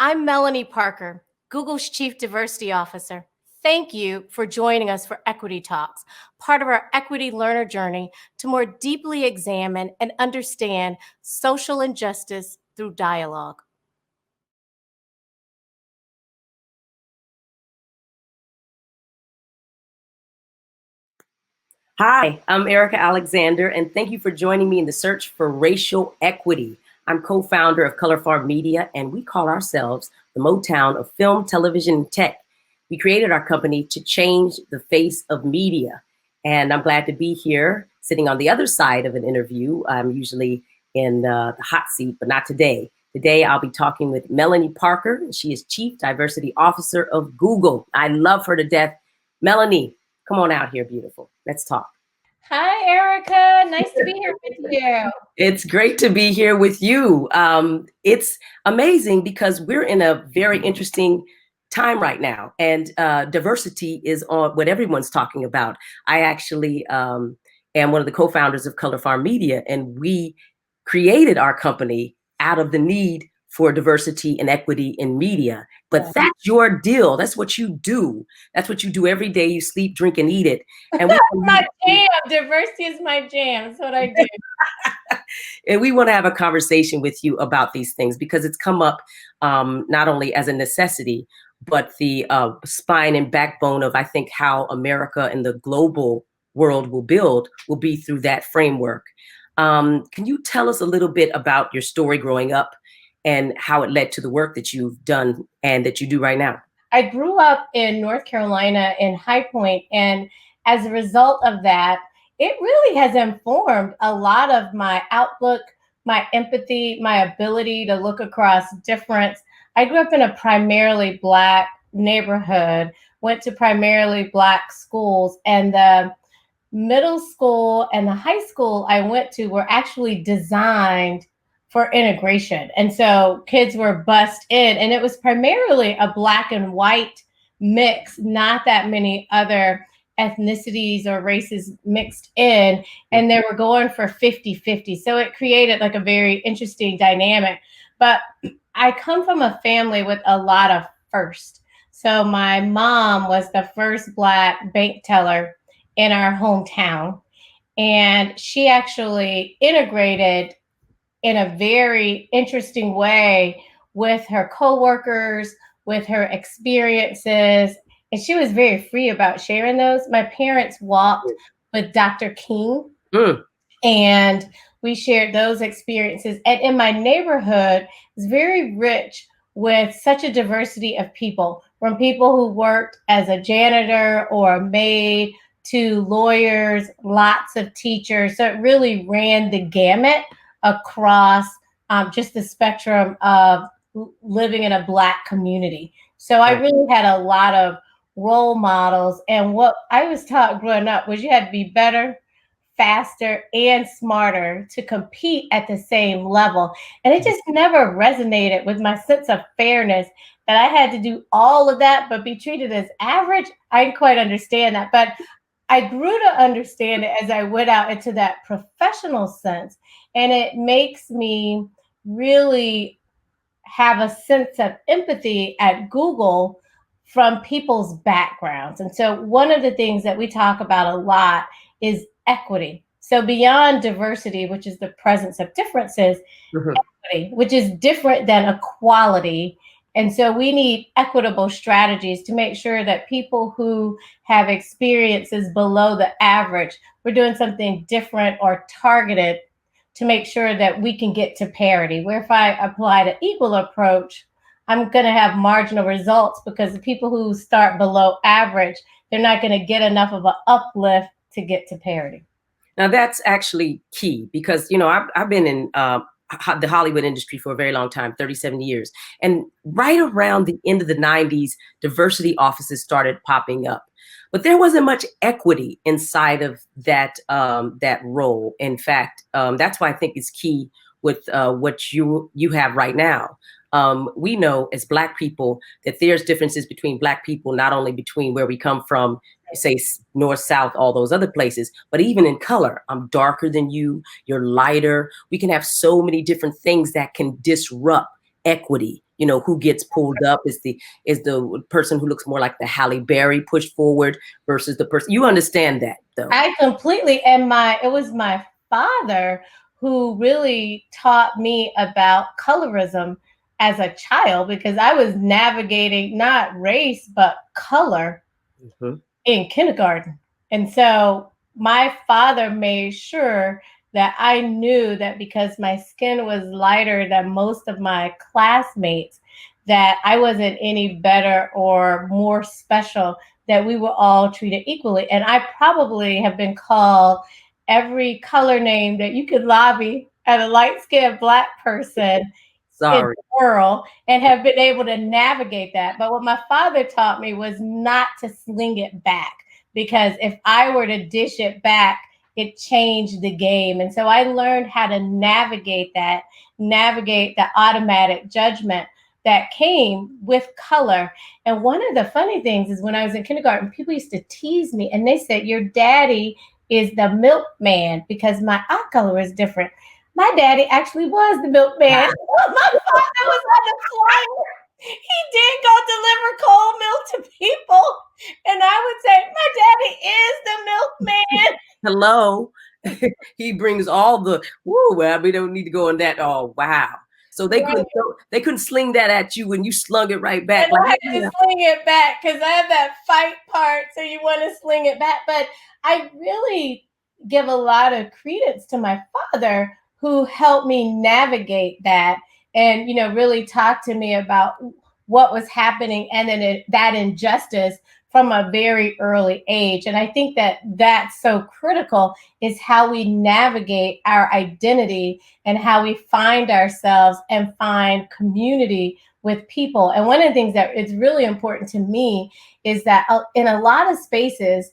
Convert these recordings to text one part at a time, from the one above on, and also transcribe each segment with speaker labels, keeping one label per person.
Speaker 1: I'm Melonie Parker, Google's Chief Diversity Officer. Thank you for joining us for Equity Talks, part of our equity learner journey to more deeply examine and understand social injustice through dialogue.
Speaker 2: Hi, I'm Erika Alexander, and thank you for joining me in the search for racial equity. I'm co-founder of Color Farm Media, and we call ourselves the Motown of film, television, and tech. We created our company to change the face of media, and I'm glad to be here sitting on the other side of an interview. I'm usually in the hot seat, but not today. Today, I'll be talking with Melonie Parker. She is Chief Diversity Officer of Google. I love her to death. Melonie, come on out here, beautiful. Let's talk.
Speaker 1: Hi, Erika. Nice to be here with you.
Speaker 2: It's great to be here with you. It's amazing because we're in a very interesting time right now, and diversity is on what everyone's talking about. I actually am one of the co-founders of Color Farm Media, and we created our company out of the need for diversity and equity in media. But that's your deal. That's what you do. That's what you do every day. You sleep, drink, and eat it. And
Speaker 1: my jam. Diversity is my jam. That's what I do.
Speaker 2: And we want to have a conversation with you about these things because it's come up not only as a necessity, but the spine and backbone of, I think, how America and the global world will be through that framework. Can you tell us a little bit about your story growing up and how it led to the work that you've done and that you do right now?
Speaker 1: I grew up in North Carolina in High Point, and as a result of that, it really has informed a lot of my outlook, my empathy, my ability to look across difference. I grew up in a primarily Black neighborhood, went to primarily Black schools, and the middle school and the high school I went to were actually designed for integration. And so kids were bussed in, and it was primarily a Black and white mix, not that many other ethnicities or races mixed in, and they were going for 50-50. So it created like a very interesting dynamic. But I come from a family with a lot of first. So my mom was the first Black bank teller in our hometown, and she actually integrated in a very interesting way with her coworkers, with her experiences. And she was very free about sharing those. My parents walked with Dr. King, and we shared those experiences. And in my neighborhood, it's very rich with such a diversity of people, from people who worked as a janitor or a maid to lawyers, lots of teachers. So it really ran the gamut across just the spectrum of living in a Black community. So I really had a lot of role models. And what I was taught growing up was you had to be better, faster, and smarter to compete at the same level. And it just never resonated with my sense of fairness that I had to do all of that, but be treated as average. I didn't quite understand that. But I grew to understand it as I went out into that professional sense. And it makes me really have a sense of empathy at Google from people's backgrounds. And so one of the things that we talk about a lot is equity. So beyond diversity, which is the presence of differences, equity, which is different than equality. And so we need equitable strategies to make sure that people who have experiences below the average, we're doing something different or targeted to make sure that we can get to parity. Where if I apply the equal approach, I'm going to have marginal results because the people who start below average, they're not going to get enough of an uplift to get to parity.
Speaker 2: Now that's actually key because, you know, I've been in the Hollywood industry for a very long time, 37 years. And right around the end of the 90s, diversity offices started popping up. But there wasn't much equity inside of that that role. In fact, that's why I think it's key with what you have right now. We know as Black people that there's differences between Black people, not only between where we come from, say north, south, all those other places, but even in color. I'm darker than you, you're lighter. We can have so many different things that can disrupt equity you know, who gets pulled up? Is the person who looks more like the Halle Berry pushed forward versus the person? You understand that, though?
Speaker 1: I completely, and it was my father who really taught me about colorism as a child, because I was navigating not race but color in kindergarten. And so my father made sure that I knew that because my skin was lighter than most of my classmates, that I wasn't any better or more special, that we were all treated equally. And I probably have been called every color name that you could lobby at a light-skinned Black person in
Speaker 2: Sorry.
Speaker 1: the world, and have been able to navigate that. But what my father taught me was not to sling it back, because if I were to dish it back, it changed the game. And so I learned how to navigate the automatic judgment that came with color. And one of the funny things is when I was in kindergarten, people used to tease me and they said, your daddy is the milkman because my eye color is different. My daddy actually was the milkman. My father was on the flyer. He did go deliver cold milk to people. And I would say, my daddy is the milkman.
Speaker 2: Hello. He brings all the woo. Well, we don't need to go on that. Oh, wow. So they couldn't sling that at you when you slung it right back.
Speaker 1: And I had to sling it back because I have that fight part. So you want to sling it back. But I really give a lot of credence to my father, who helped me navigate that and, you know, really talk to me about what was happening and then that injustice from a very early age. And I think that that's so critical, is how we navigate our identity and how we find ourselves and find community with people. And one of the things that is really important to me is that in a lot of spaces,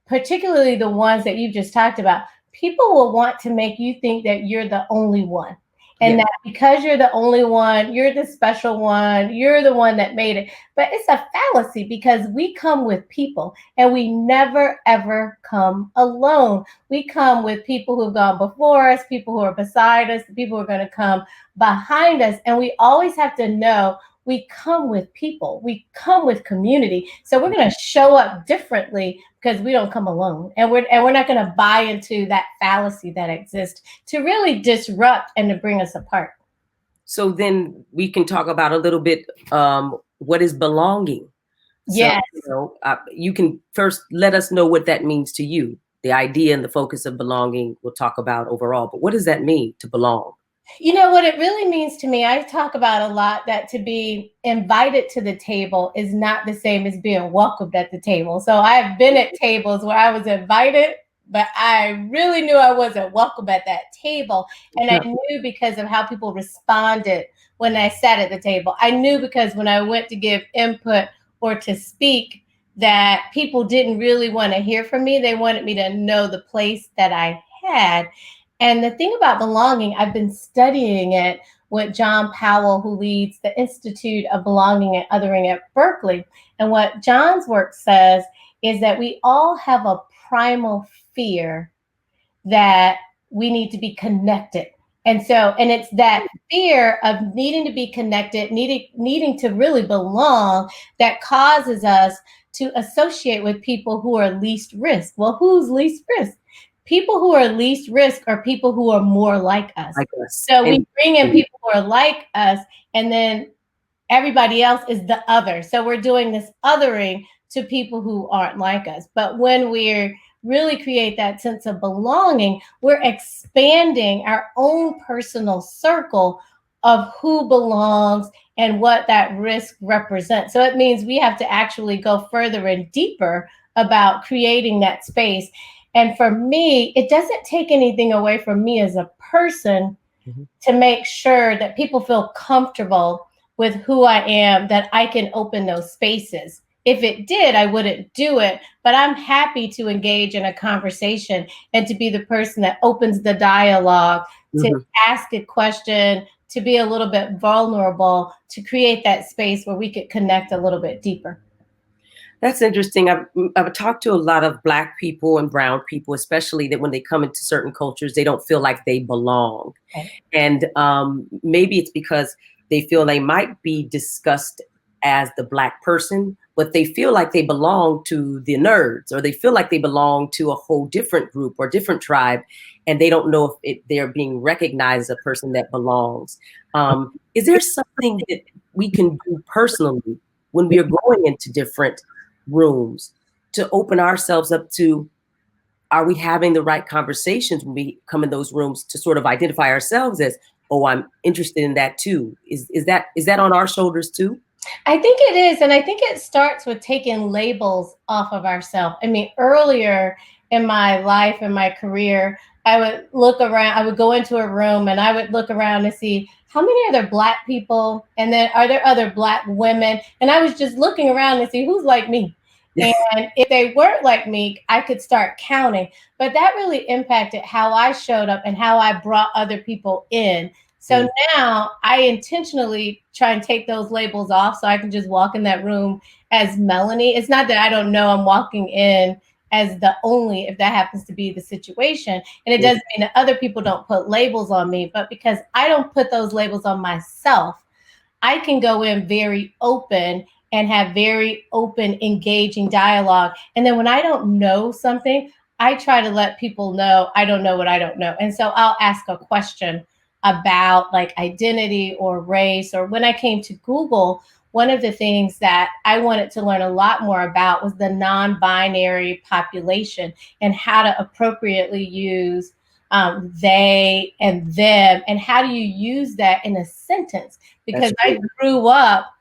Speaker 1: particularly the ones that you just talked about, people will want to make you think that you're the only one. And that because you're the only one, you're the special one, you're the one that made it. But it's a fallacy, because we come with people and we never, ever come alone. We come with people who've gone before us, people who are beside us, people who are going to come behind us. And we always have to know we come with people, we come with community. So we're going to show up differently because we don't come alone. And we're not going to buy into that fallacy that exists to really disrupt and to bring us apart.
Speaker 2: So then we can talk about a little bit what is belonging.
Speaker 1: Yes.
Speaker 2: So, you can first let us know what that means to you. The idea and the focus of belonging we'll talk about overall, but what does that mean to belong?
Speaker 1: You know what it really means to me, I talk about a lot that to be invited to the table is not the same as being welcomed at the table. So I've been at tables where I was invited, but I really knew I wasn't welcome at that table. And I knew because of how people responded when I sat at the table. I knew because when I went to give input or to speak, that people didn't really want to hear from me. They wanted me to know the place that I had. And the thing about belonging, I've been studying it with John Powell, who leads the Institute of Belonging and Othering at Berkeley. And what John's work says is that we all have a primal fear that we need to be connected. And it's that fear of needing to be connected, needing to really belong, that causes us to associate with people who are least risk. Well, who's least risk? People who are least risk are people who are more like us. So we bring in people who are like us, and then everybody else is the other. So we're doing this othering to people who aren't like us. But when we're really create that sense of belonging, we're expanding our own personal circle of who belongs and what that risk represents. So it means we have to actually go further and deeper about creating that space. And for me, it doesn't take anything away from me as a person to make sure that people feel comfortable with who I am, that I can open those spaces. If it did, I wouldn't do it, but I'm happy to engage in a conversation and to be the person that opens the dialogue, to ask a question, to be a little bit vulnerable, to create that space where we could connect a little bit deeper.
Speaker 2: That's interesting. I've talked to a lot of Black people and brown people, especially that when they come into certain cultures, they don't feel like they belong.
Speaker 1: Okay.
Speaker 2: And maybe it's because they feel they might be discussed as the Black person, but they feel like they belong to the nerds, or they feel like they belong to a whole different group or different tribe, and they don't know if they're being recognized as a person that belongs. Is there something that we can do personally when we are going into different rooms to open ourselves up to, are we having the right conversations when we come in those rooms, to sort of identify ourselves as, oh, I'm interested in that too? Is that on our shoulders too?
Speaker 1: I think it is. And I think it starts with taking labels off of ourselves. I mean, earlier in my life and my career, I would look around, I would go into a room and I would look around and see how many other Black people, and then are there other Black women? And I was just looking around to see who's like me. And if they weren't like me, I could start counting. But that really impacted how I showed up and how I brought other people in. So now I intentionally try and take those labels off so I can just walk in that room as Melonie. It's not that I don't know I'm walking in as the only, if that happens to be the situation. And it doesn't mean that other people don't put labels on me, but because I don't put those labels on myself, I can go in very open and have very open, engaging dialogue. And then when I don't know something, I try to let people know I don't know what I don't know. And so I'll ask a question about like identity or race. Or when I came to Google, one of the things that I wanted to learn a lot more about was the non-binary population and how to appropriately use they and them, and how do you use that in a sentence? Because I grew up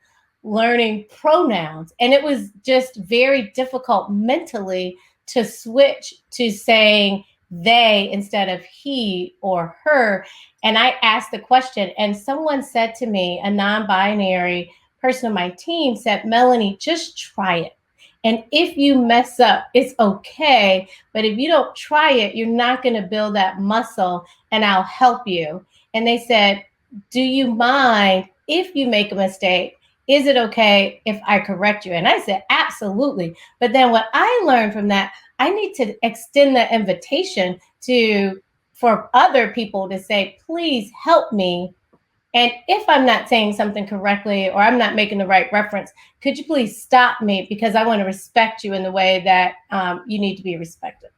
Speaker 1: learning pronouns, and it was just very difficult mentally to switch to saying they instead of he or her. And I asked the question, and someone said to me, a non-binary person on my team said, Melonie, just try it. And if you mess up, it's okay. But if you don't try it, you're not going to build that muscle, and I'll help you. And they said, do you mind if you make a mistake? Is it okay if I correct you? And I said, absolutely. But then what I learned from that, I need to extend the invitation for other people to say, please help me. And if I'm not saying something correctly or I'm not making the right reference, could you please stop me, because I want to respect you in the way that you need to be respected.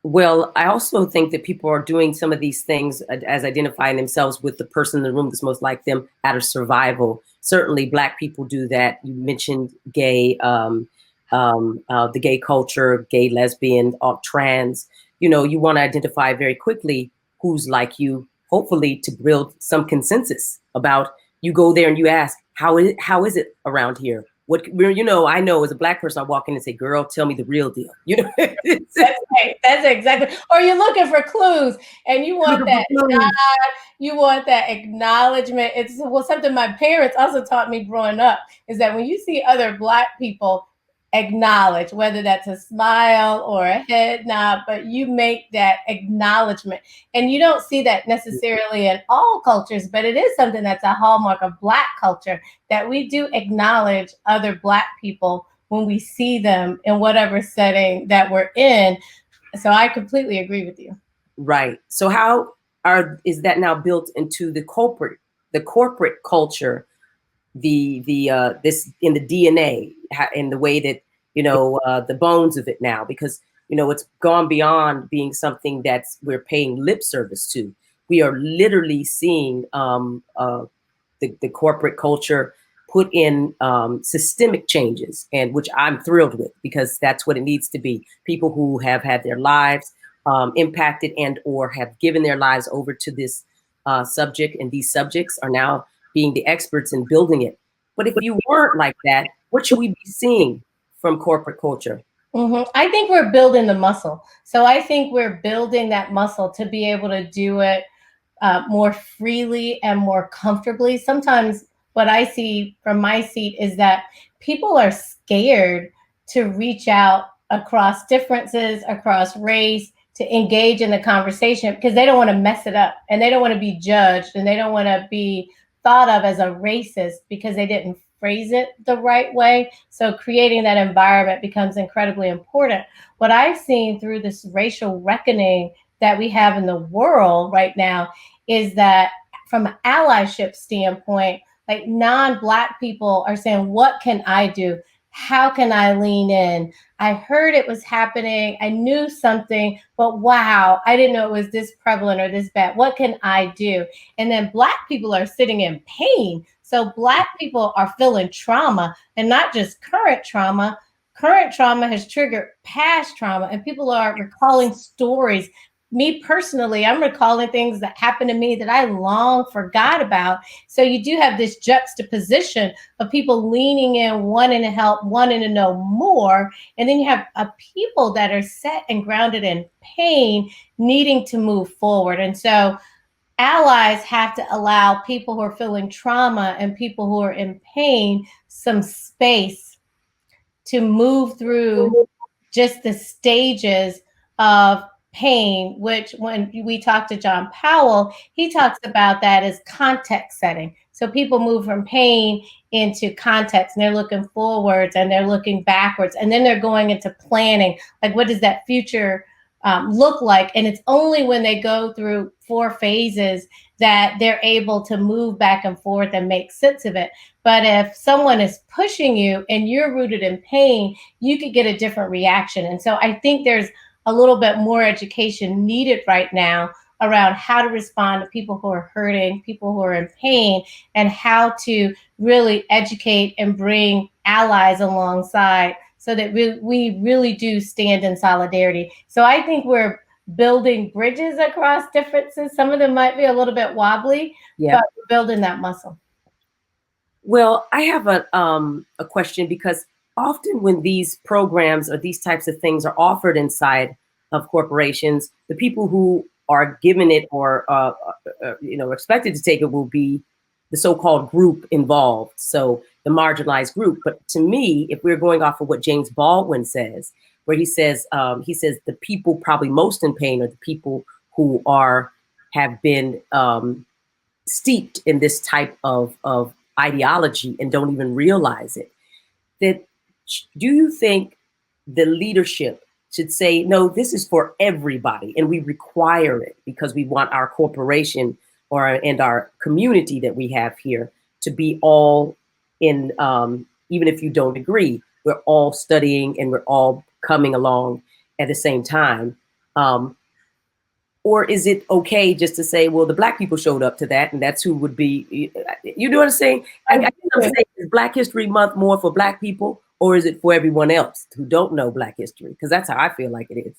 Speaker 2: Well, I also think that people are doing some of these things as identifying themselves with the person in the room that's most like them out of survival. Certainly Black people do that. You mentioned gay, the gay culture, gay, lesbian, trans. You know, you want to identify very quickly who's like you, hopefully to build some consensus about. You go there and you ask, how is it around here? What, you know, I know as a Black person, I walk in and say, girl, tell me the real deal. You know,
Speaker 1: that's right. That's exactly. Or you're looking for clues and you want that nod, you want that acknowledgement. It's something my parents also taught me growing up, is that when you see other Black people, acknowledge, whether that's a smile or a head nod, but you make that acknowledgement. And you don't see that necessarily in all cultures, but it is something that's a hallmark of Black culture, that we do acknowledge other Black people when we see them in whatever setting that we're in. So I completely agree with you.
Speaker 2: Right. So how is that now built into the corporate culture, this in the DNA, in the way that, you know, the bones of it now, because, you know, it's gone beyond being something that's we're paying lip service to. We are literally seeing the corporate culture put in systemic changes, and which I'm thrilled with, because that's what it needs to be. People who have had their lives impacted and or have given their lives over to this subject, and these subjects are now being the experts in building it. But if you weren't like that, what should we be seeing from corporate culture?
Speaker 1: Mm-hmm. I think we're building the muscle. So I think we're building that muscle to be able to do it more freely and more comfortably. Sometimes what I see from my seat is that people are scared to reach out across differences, across race, to engage in the conversation, because they don't want to mess it up, and they don't want to be judged, and they don't want to be thought of as a racist because they didn't phrase it the right way. So creating that environment becomes incredibly important. What I've seen through this racial reckoning that we have in the world right now is that from an allyship standpoint, like non-Black people are saying, what can I do? How can I lean in? I heard it was happening. I knew something, but wow, I didn't know it was this prevalent or this bad. What can I do? And then Black people are sitting in pain. So Black people are feeling trauma, and not just current trauma. Current trauma has triggered past trauma, and people are recalling stories. Me personally, I'm recalling things that happened to me that I long forgot about. So you do have this juxtaposition of people leaning in, wanting to help, wanting to know more. And then you have a people that are set and grounded in pain, needing to move forward. And so allies have to allow people who are feeling trauma and people who are in pain some space to move through just the stages of pain, which when we talk to John Powell, he talks about that as context setting. So people move from pain into context, and they're looking forwards and they're looking backwards, and then they're going into planning. Like, what does that future look like? And it's only when they go through 4 phases that they're able to move back and forth and make sense of it. But if someone is pushing you and you're rooted in pain, you could get a different reaction. And so I think there's a little bit more education needed right now around how to respond to people who are hurting, people who are in pain, and how to really educate and bring allies alongside so that we really do stand in solidarity. So I think we're building bridges across differences. Some of them might be a little bit wobbly, but we're building that muscle.
Speaker 2: Well, I have a question, because often when these programs or these types of things are offered inside of corporations, the people who are given it or expected to take it will be the so-called group involved, so the marginalized group. But to me, if we're going off of what James Baldwin says, where he says the people probably most in pain are the people who have been steeped in this type of ideology and don't even realize it. That, do you think the leadership should say, no, this is for everybody, and we require it because we want our corporation and our community that we have here to be all in, even if you don't agree, we're all studying and we're all coming along at the same time? Or is it okay just to say, well, the Black people showed up to that, and that's who would be, you know what I'm saying? I guess I'm saying, is Black History Month more for Black people, or is it for everyone else who don't know Black history? Because that's how I feel like it is.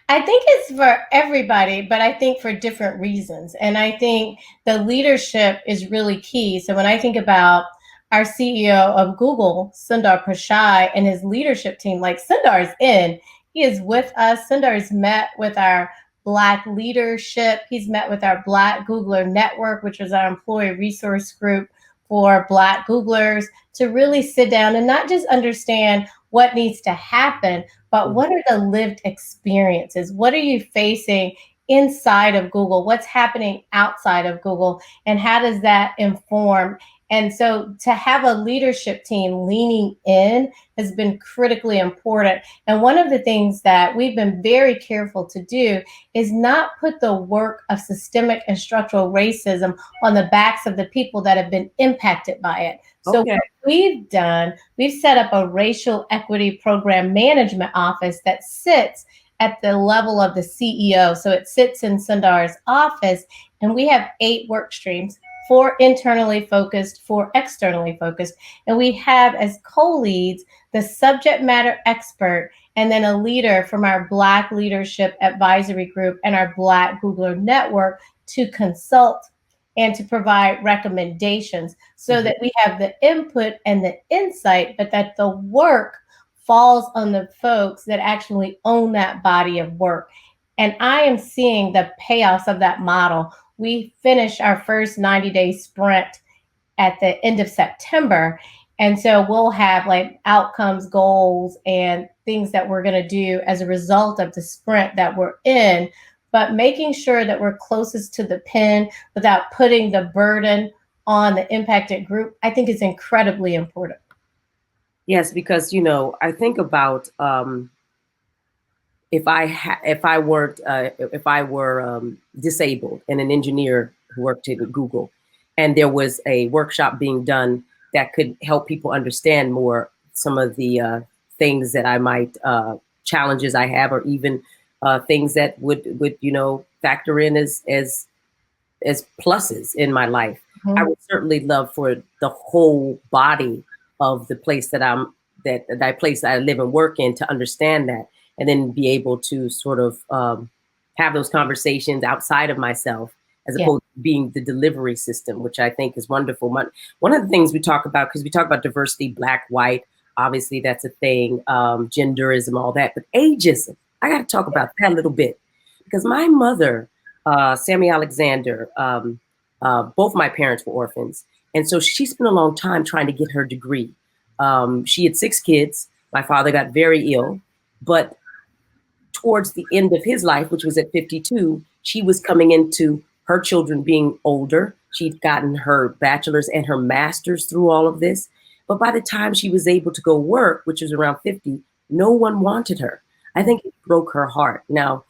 Speaker 1: I think it's for everybody, but I think for different reasons. And I think the leadership is really key. So when I think about our CEO of Google, Sundar Pichai, and his leadership team, like Sundar's in, he is with us. Sundar's met with our Black leadership. He's met with our Black Googler Network, which is our employee resource group for Black Googlers, to really sit down and not just understand what needs to happen, but what are the lived experiences? What are you facing inside of Google? What's happening outside of Google? And how does that inform? And so to have a leadership team leaning in has been critically important. And one of the things that we've been very careful to do is not put the work of systemic and structural racism on the backs of the people that have been impacted by it. So what we've done, we've set up a racial equity program management office that sits at the level of the CEO. So it sits in Sundar's office, and we have 8 work streams, 4 internally focused, 4 externally focused. And we have as co-leads the subject matter expert, and then a leader from our Black Leadership Advisory Group and our Black Googler Network to consult and to provide recommendations so that we have the input and the insight, but that the work falls on the folks that actually own that body of work. And I am seeing the payoffs of that model. We finished our first 90-day sprint at the end of September. And so we'll have like outcomes, goals, and things that we're going to do as a result of the sprint that we're in. But making sure that we're closest to the pin without putting the burden on the impacted group, I think is incredibly important.
Speaker 2: Yes, because, I think about if I were disabled and an engineer who worked at Google, and there was a workshop being done that could help people understand more some of the things that I might challenges I have, or even things that would factor in as pluses in my life. I
Speaker 1: Mhm.
Speaker 2: would certainly love for the whole body of the place that place I live and work in to understand that, and then be able to sort of have those conversations outside of myself, as
Speaker 1: Yeah.
Speaker 2: opposed to being the delivery system, which I think is wonderful. One of the things we talk about, because we talk about diversity, black, white, obviously that's a thing, genderism, all that, but ageism. I got to talk about that a little bit, because my mother, Sammy Alexander, both my parents were orphans. And so she spent a long time trying to get her degree. She had 6 kids. My father got very ill, but towards the end of his life, which was at 52, she was coming into her children being older. She'd gotten her bachelor's and her master's through all of this. But by the time she was able to go work, which was around 50, no one wanted her. I think it broke her heart. Now,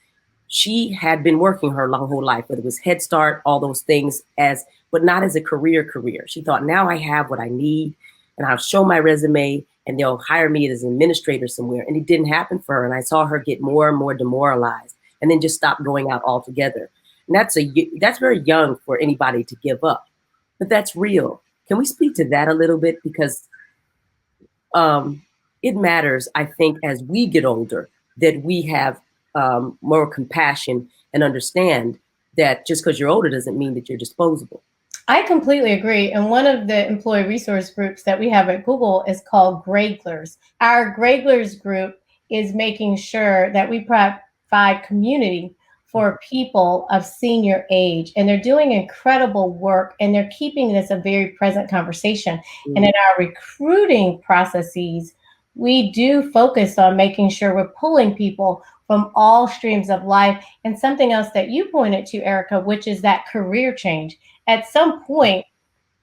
Speaker 2: she had been working her whole life, whether it was Head Start, all those things, but not as a career. She thought, now I have what I need, and I'll show my resume, and they'll hire me as an administrator somewhere. And it didn't happen for her. And I saw her get more and more demoralized, and then just stop going out altogether. And that's very young for anybody to give up, but that's real. Can we speak to that a little bit? Because it matters, I think, as we get older, that we have more compassion and understand that just because you're older doesn't mean that you're disposable.
Speaker 1: I completely agree. And one of the employee resource groups that we have at Google is called Greyglers. Our Greyglers group is making sure that we provide community for people of senior age. And they're doing incredible work, and they're keeping this a very present conversation. And in our recruiting processes, we do focus on making sure we're pulling people from all streams of life. And something else that you pointed to, Erika, which is that career change. At some point,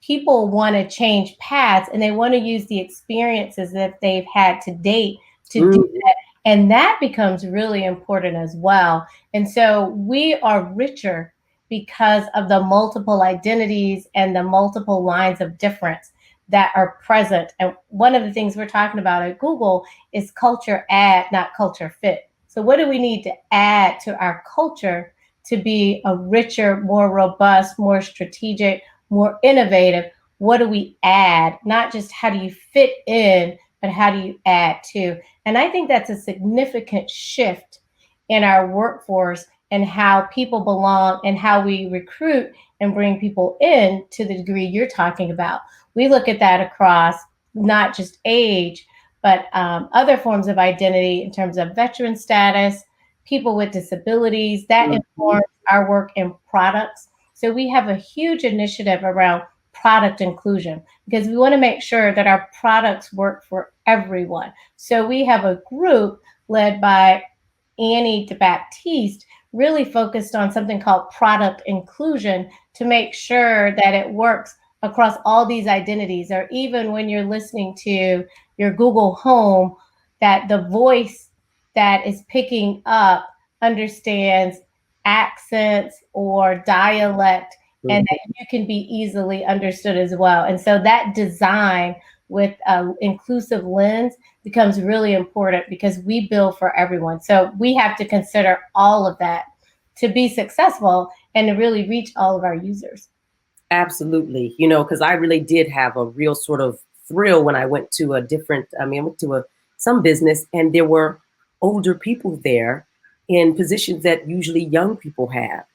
Speaker 1: people want to change paths, and they want to use the experiences that they've had to date to do that. And that becomes really important as well. And so we are richer because of the multiple identities and the multiple lines of difference that are present. And one of the things we're talking about at Google is culture add, not culture fit. So what do we need to add to our culture to be a richer, more robust, more strategic, more innovative? What do we add? Not just how do you fit in, but how do you add to? And I think that's a significant shift in our workforce and how people belong and how we recruit and bring people in to the degree you're talking about. We look at that across not just age, but other forms of identity in terms of veteran status, people with disabilities. That informs our work in products. So we have a huge initiative around product inclusion because we want to make sure that our products work for everyone. So we have a group led by Annie DeBaptiste, really focused on something called product inclusion to make sure that it works across all these identities, or even when you're listening to your Google Home, that the voice that is picking up understands accents or dialect, and that you can be easily understood as well. And so that design with an inclusive lens becomes really important because we build for everyone. So we have to consider all of that to be successful and to really reach all of our users.
Speaker 2: Absolutely. Because I really did have a real sort of thrill when I went to I went to some business, and there were older people there in positions that usually young people have.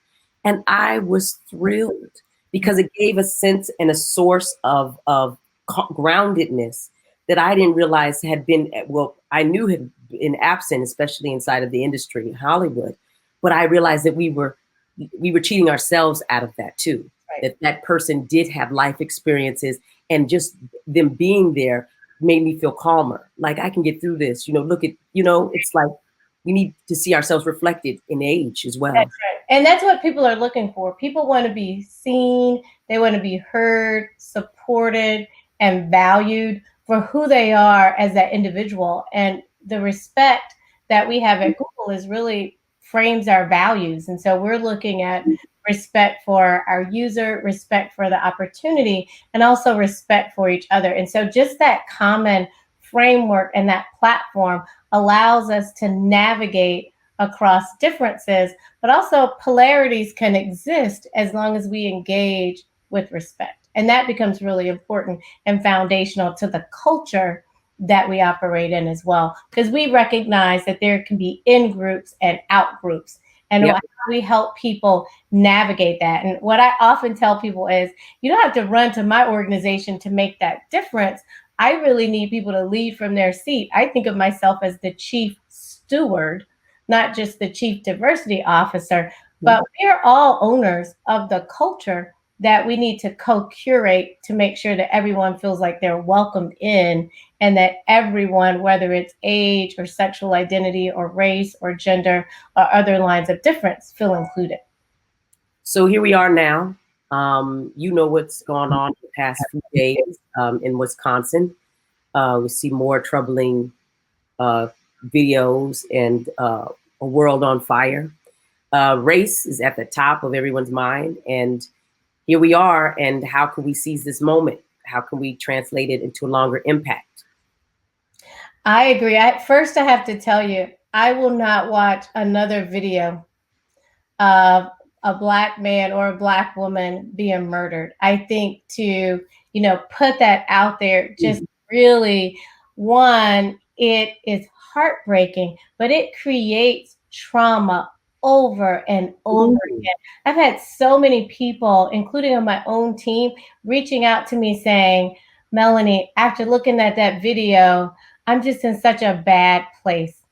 Speaker 2: And I was thrilled because it gave a sense and a source of groundedness that I didn't realize had been, well, I knew had been absent, especially inside of the industry, Hollywood. But I realized that we were cheating ourselves out of that too.
Speaker 1: Right.
Speaker 2: That person did have life experiences, and just them being there made me feel calmer. Like, I can get through this. Look at, it's like we need to see ourselves reflected in age as well.
Speaker 1: That's right. And that's what people are looking for. People want to be seen, they want to be heard, supported, and valued for who they are as that individual. And the respect that we have at Google is really frames our values. And so we're looking at respect for our user, respect for the opportunity, and also respect for each other. And so just that common framework and that platform allows us to navigate across differences, but also polarities can exist as long as we engage with respect. And that becomes really important and foundational to the culture that we operate in as well, because we recognize that there can be in groups and out groups, and
Speaker 2: Yep.
Speaker 1: how we help people navigate that. And what I often tell people is, you don't have to run to my organization to make that difference. I really need people to lead from their seat. I think of myself as the chief steward, not just the chief diversity officer, but we're all owners of the culture that we need to co-curate to make sure that everyone feels like they're welcomed in, and that everyone, whether it's age or sexual identity or race or gender or other lines of difference, feel included.
Speaker 2: So here we are now. You know what's gone on the past few days in Wisconsin. We see more troubling videos and a world on fire. Race is at the top of everyone's mind. And here we are. And how can we seize this moment? How can we translate it into a longer impact?
Speaker 1: I agree. First, I have to tell you, I will not watch another video of a Black man or a Black woman being murdered. I think to, put that out there, just really, one, it is heartbreaking, but it creates trauma over and over again. I've had so many people, including on my own team, reaching out to me saying, Melonie, after looking at that video, I'm just in such a bad place.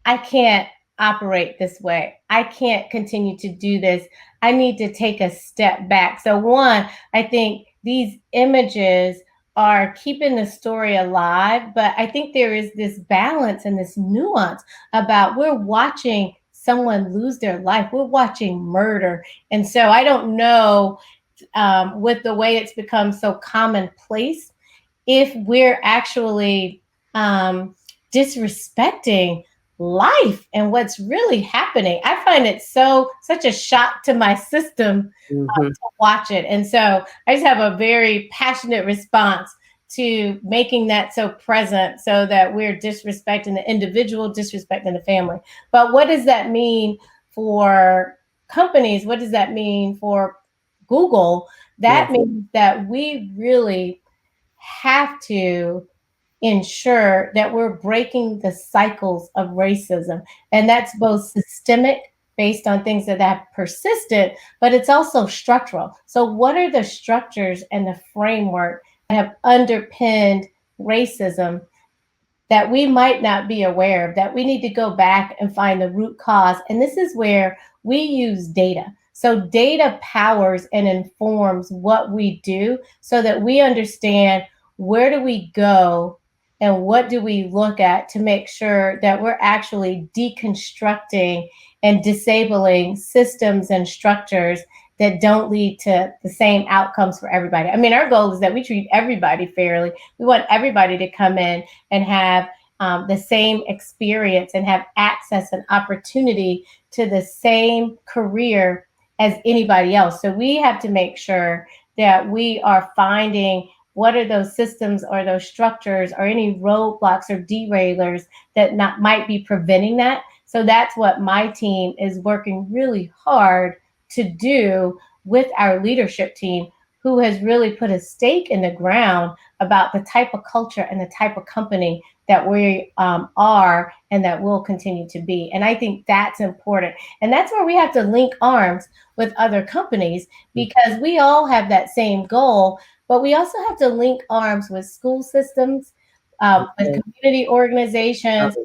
Speaker 1: I can't operate this way. I can't continue to do this. I need to take a step back. So, one, I think these images are keeping the story alive, but I think there is this balance and this nuance about we're watching someone lose their life, we're watching murder. And so, I don't know, with the way it's become so commonplace, if we're actually disrespecting life and what's really happening. I find it such a shock to my system to watch it. And so I just have a very passionate response to making that so present, so that we're disrespecting the individual, disrespecting the family. But what does that mean for companies? What does that mean for Google? That means that we really have to ensure that we're breaking the cycles of racism. And that's both systemic, based on things that have persisted, but it's also structural. So what are the structures and the framework that have underpinned racism that we might not be aware of, that we need to go back and find the root cause? And this is where we use data. So data powers and informs what we do, so that we understand where do we go and what do we look at to make sure that we're actually deconstructing and disabling systems and structures that don't lead to the same outcomes for everybody. I mean, our goal is that we treat everybody fairly. We want everybody to come in and have the same experience and have access and opportunity to the same career as anybody else. So we have to make sure that we are finding what are those systems or those structures or any roadblocks or derailers that might be preventing that. So that's what my team is working really hard to do with our leadership team, who has really put a stake in the ground about the type of culture and the type of company that we are and that will continue to be. And I think that's important. And that's where we have to link arms with other companies, because we all have that same goal, but we also have to link arms with school systems, with community organizations,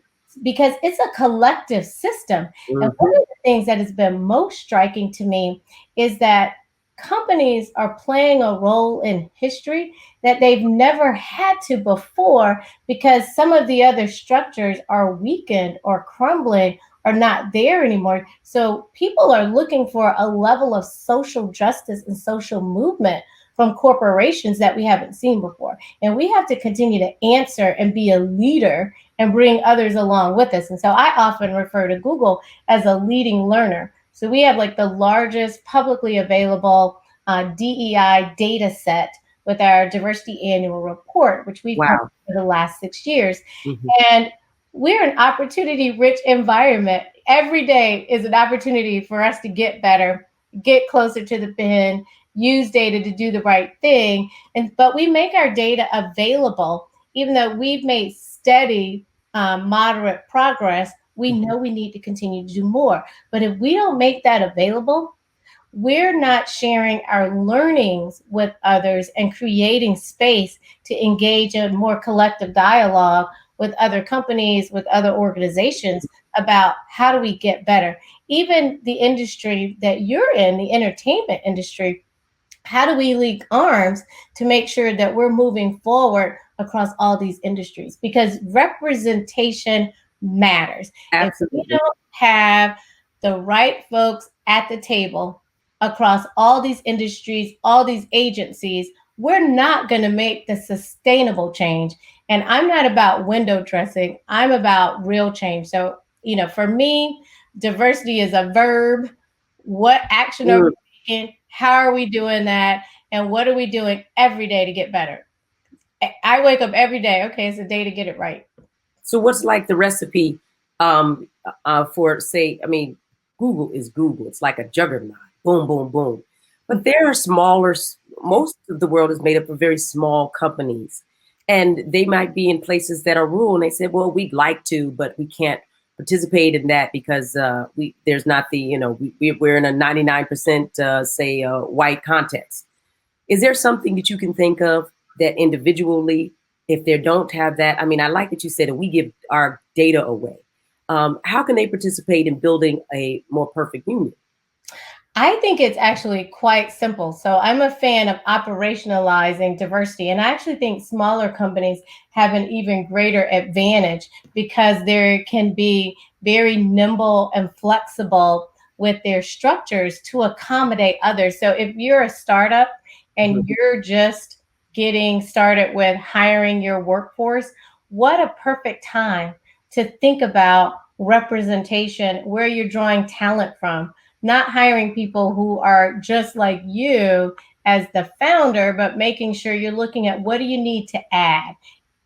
Speaker 1: because it's a collective system. And one of the things that has been most striking to me is that companies are playing a role in history that they've never had to before, because some of the other structures are weakened or crumbling or not there anymore. So people are looking for a level of social justice and social movement from corporations that we haven't seen before. And we have to continue to answer and be a leader and bring others along with us. And so I often refer to Google as a leading learner. So we have like the largest publicly available DEI data set with our diversity annual report, which we've published
Speaker 2: Wow.
Speaker 1: for the last 6 years.
Speaker 2: Mm-hmm.
Speaker 1: And we're an opportunity rich environment. Every day is an opportunity for us to get better, get closer to the pin, use data to do the right thing. But we make our data available, even though we've made steady, moderate progress. We know we need to continue to do more. But if we don't make that available, we're not sharing our learnings with others and creating space to engage in more collective dialogue with other companies, with other organizations about how do we get better. Even the industry that you're in, the entertainment industry, how do we link arms to make sure that we're moving forward across all these industries? Because representation matters. If we
Speaker 2: Absolutely.
Speaker 1: don't have the right folks at the table across all these industries, all these agencies, we're not going to make the sustainable change. And I'm not about window dressing, I'm about real change. So, for me, diversity is a verb. What action are we taking? How are we doing that? And what are we doing every day to get better? I wake up every day. Okay, it's a day to get it right.
Speaker 2: So what's like the recipe for, say, I mean, Google is Google. It's like a juggernaut. Boom, boom, boom. But there are smaller, most of the world is made up of very small companies. And they might be in places that are rural. And they said, well, we'd like to, but we can't participate in that because there's not the, we're in a 99% say white context. Is there something that you can think of that individually, if they don't have that? I mean, I like that you said that we give our data away. How can they participate in building a more perfect union?
Speaker 1: I think it's actually quite simple. So I'm a fan of operationalizing diversity. And I actually think smaller companies have an even greater advantage because they can be very nimble and flexible with their structures to accommodate others. So if you're a startup and you're just getting started with hiring your workforce, what a perfect time to think about representation, where you're drawing talent from, not hiring people who are just like you as the founder, but making sure you're looking at what do you need to add.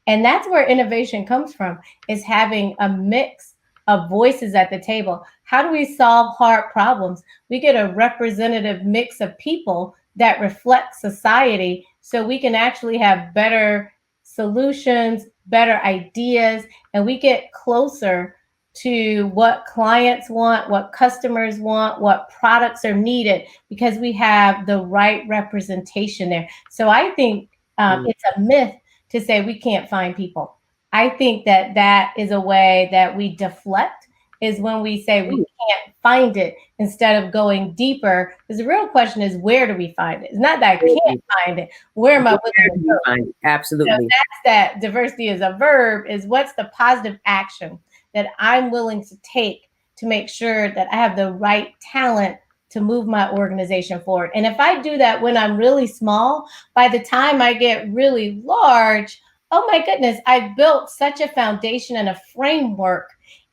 Speaker 1: And that's where innovation comes from, is having a mix of voices at the table. How do we solve hard problems? We get a representative mix of people that reflect society so we can actually have better solutions, better ideas, and we get closer to what clients want, what customers want, what products are needed, because we have the right representation there. So I think it's a myth to say we can't find people. I think that is a way that we deflect, is when we say we can't find it instead of going deeper. Because the real question is, where do we find it? It's not that I can't find it. Where am I willing to go?
Speaker 2: Find it? Absolutely.
Speaker 1: So that's that diversity is a verb, is what's the positive action that I'm willing to take to make sure that I have the right talent to move my organization forward. And if I do that when I'm really small, by the time I get really large, oh my goodness, I've built such a foundation and a framework,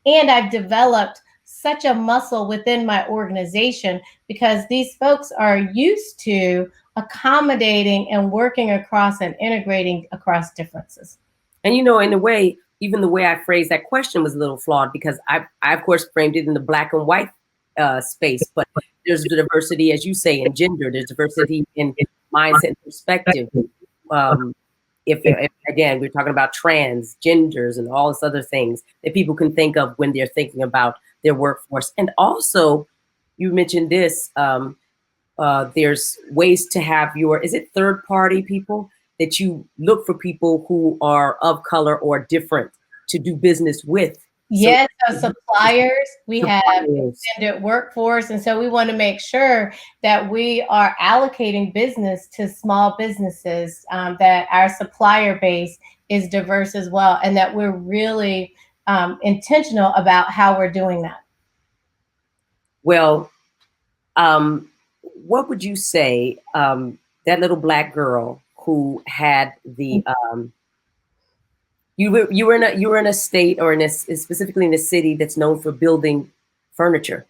Speaker 1: and I've developed such a muscle within my organization because these folks are used to accommodating and working across and integrating across differences.
Speaker 2: And in a way, even the way I phrased that question was a little flawed because I of course framed it in the black and white space, but there's diversity, as you say, in gender. There's diversity in mindset and perspective. If again, we're talking about transgenders and all this other things that people can think of when they're thinking about their workforce. And also, you mentioned this. There's ways to have is it third party people that you look for people who are of color or different to do business with.
Speaker 1: Yes, so suppliers, we have extended workforce. And so we want to make sure that we are allocating business to small businesses, that our supplier base is diverse as well, and that we're really intentional about how we're doing that.
Speaker 2: Well, what would you say, that little black girl who had the you were in a state, or specifically in a city that's known for building furniture,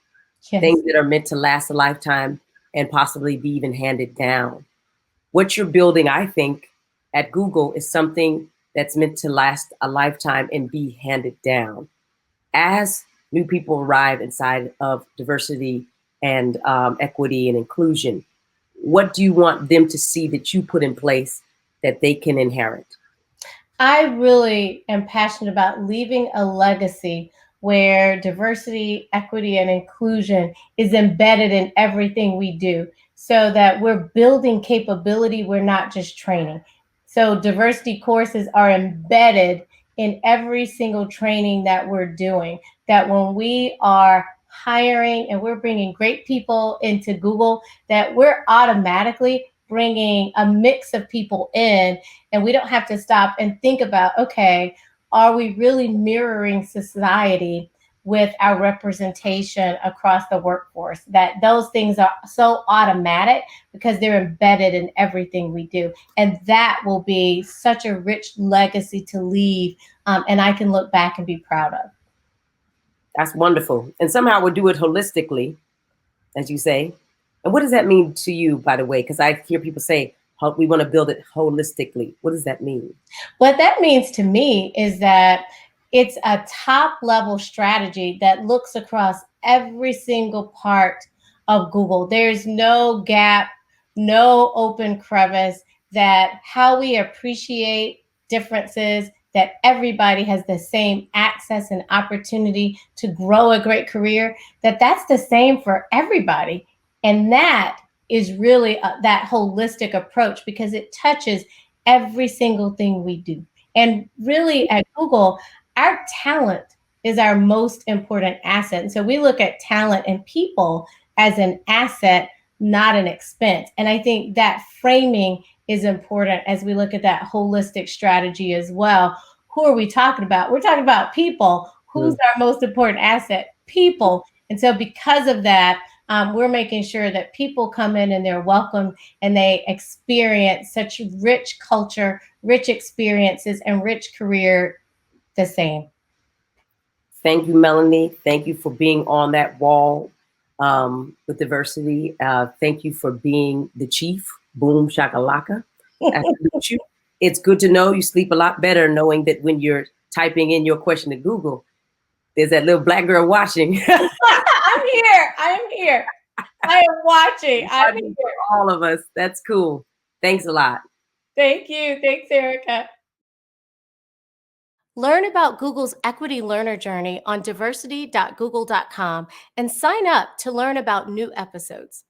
Speaker 1: Yes.
Speaker 2: things that are meant to last a lifetime and possibly be even handed down. What you're building, I think, at Google is something that's meant to last a lifetime and be handed down. As new people arrive inside of diversity and equity and inclusion, what do you want them to see that you put in place that they can inherit?
Speaker 1: I really am passionate about leaving a legacy where diversity, equity, and inclusion is embedded in everything we do so that we're building capability, we're not just training. So, diversity courses are embedded in every single training that we're doing. That when we are hiring and we're bringing great people into Google, that we're automatically bringing a mix of people in, and we don't have to stop and think about, okay, are we really mirroring society with our representation across the workforce? That those things are so automatic because they're embedded in everything we do. And that will be such a rich legacy to leave, and I can look back and be proud of.
Speaker 2: That's wonderful. And somehow we'll do it holistically, as you say. And what does that mean to you, by the way? Because I hear people say, we want to build it holistically. What does that mean?
Speaker 1: What that means to me is that it's a top level strategy that looks across every single part of Google. There's no gap, no open crevice, that how we appreciate differences, that everybody has the same access and opportunity to grow a great career, that that's the same for everybody. And that is really that holistic approach because it touches every single thing we do. And really at Google, our talent is our most important asset. And so we look at talent and people as an asset, not an expense. And I think that framing is important as we look at that holistic strategy as well. Who are we talking about? We're talking about people. Who's our most important asset? People. And so because of that, we're making sure that people come in and they're welcome and they experience such rich culture, rich experiences, and rich career the same.
Speaker 2: Thank you, Melonie. Thank you for being on that wall with diversity. Thank you for being the chief. Boom shakalaka. I salute you. It's good to know you sleep a lot better knowing that when you're typing in your question to Google, there's that little black girl watching.
Speaker 1: I'm here. I'm here. I am watching. I'm here.
Speaker 2: For all of us. That's cool. Thanks a lot.
Speaker 1: Thank you. Thanks, Erika. Learn about Google's Equity Learner Journey on diversity.google.com and sign up to learn about new episodes.